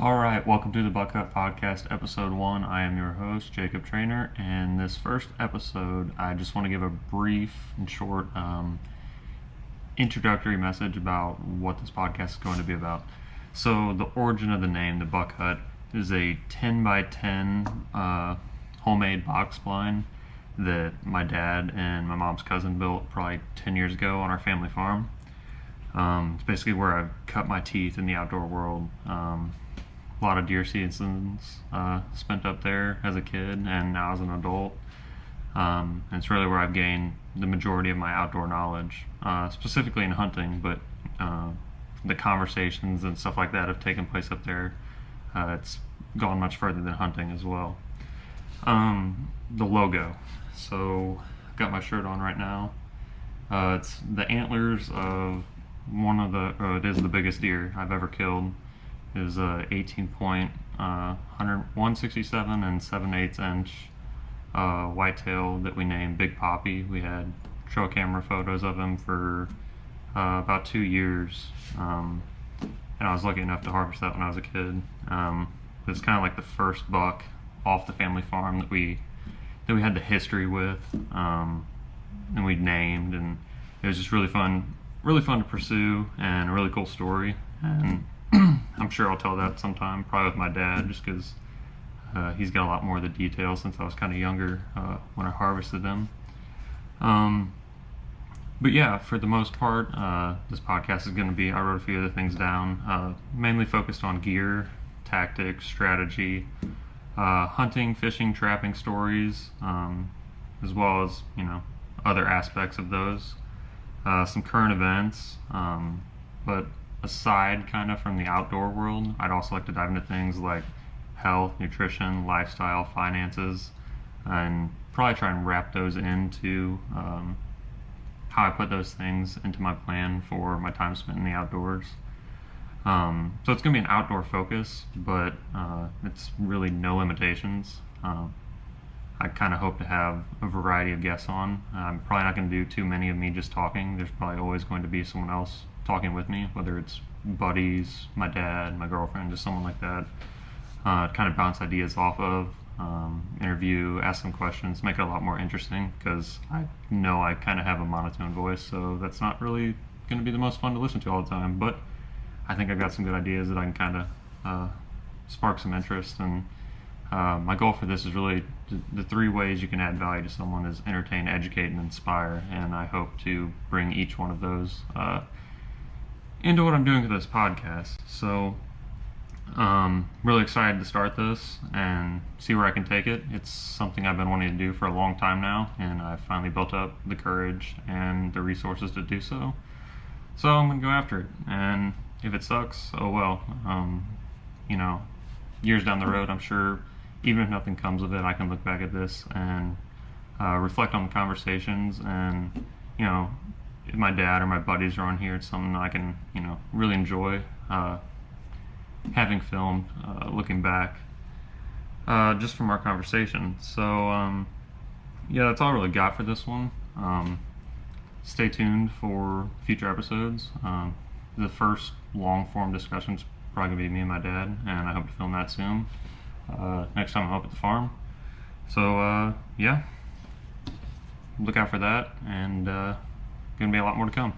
All right, welcome to the Buckeye Podcast, Episode 1. I am your host, Jacob Trainer, and this first episode, I just want to give a brief and short introductory message about what this podcast is going to be about. So, the origin of the name, the Buck Hut, is a 10 by 10 homemade box blind that my dad and my mom's cousin built probably 10 years ago on our family farm. It's basically where I've cut my teeth in the outdoor world. A lot of deer seasons spent up there as a kid and now as an adult. And it's really where I've gained the majority of my outdoor knowledge, specifically in hunting, but the conversations and stuff like that have taken place up there. It's gone much further than hunting as well. The logo. So I've got my shirt on right now. It's the antlers of it is the biggest deer I've ever killed. It was a 18-point, 167 and 7/8 inch whitetail that we named Big Poppy. We had trail camera photos of him for about 2 years, and I was lucky enough to harvest that when I was a kid. It's kind of like the first buck off the family farm that we had the history with, and we'd named, and it was just really fun to pursue and a really cool story. And I'm sure I'll tell that sometime, probably with my dad, just because he's got a lot more of the details since I was kind of younger when I harvested them. But yeah, for the most part, this podcast is going to be, I wrote a few other things down, mainly focused on gear, tactics, strategy, hunting, fishing, trapping stories, as well as, other aspects of those. Some current events, but aside kind of from the outdoor world, I'd also like to dive into things like health, nutrition, lifestyle, finances, and probably try and wrap those into how I put those things into my plan for my time spent in the outdoors. So it's going to be an outdoor focus, but it's really no limitations. I kind of hope to have a variety of guests on. I'm probably not going to do too many of me just talking. There's probably always going to be someone else talking with me, whether it's buddies, my dad, my girlfriend, just someone like that. Kind of bounce ideas off of, interview, ask some questions, make it a lot more interesting, because I know I kind of have a monotone voice, so that's not really going to be the most fun to listen to all the time, but I think I've got some good ideas that I can kind of spark some interest. And my goal for this is really the three ways you can add value to someone is entertain, educate, and inspire, and I hope to bring each one of those into what I'm doing with this podcast. So really excited to start this and see where I can take it. It's something I've been wanting to do for a long time now, and I've finally built up the courage and the resources to do so. So I'm going to go after it, and if it sucks, oh well. Years down the road, I'm sure, even if nothing comes of it, I can look back at this and reflect on the conversations, and if my dad or my buddies are on here, it's something I can really enjoy having filmed, looking back just from our conversation. So that's all I really got for this one. Stay tuned for future episodes. The first long form discussion is probably going to be me and my dad, and I hope to film that soon. Next time I'm up at the farm. So look out for that, and going to be a lot more to come.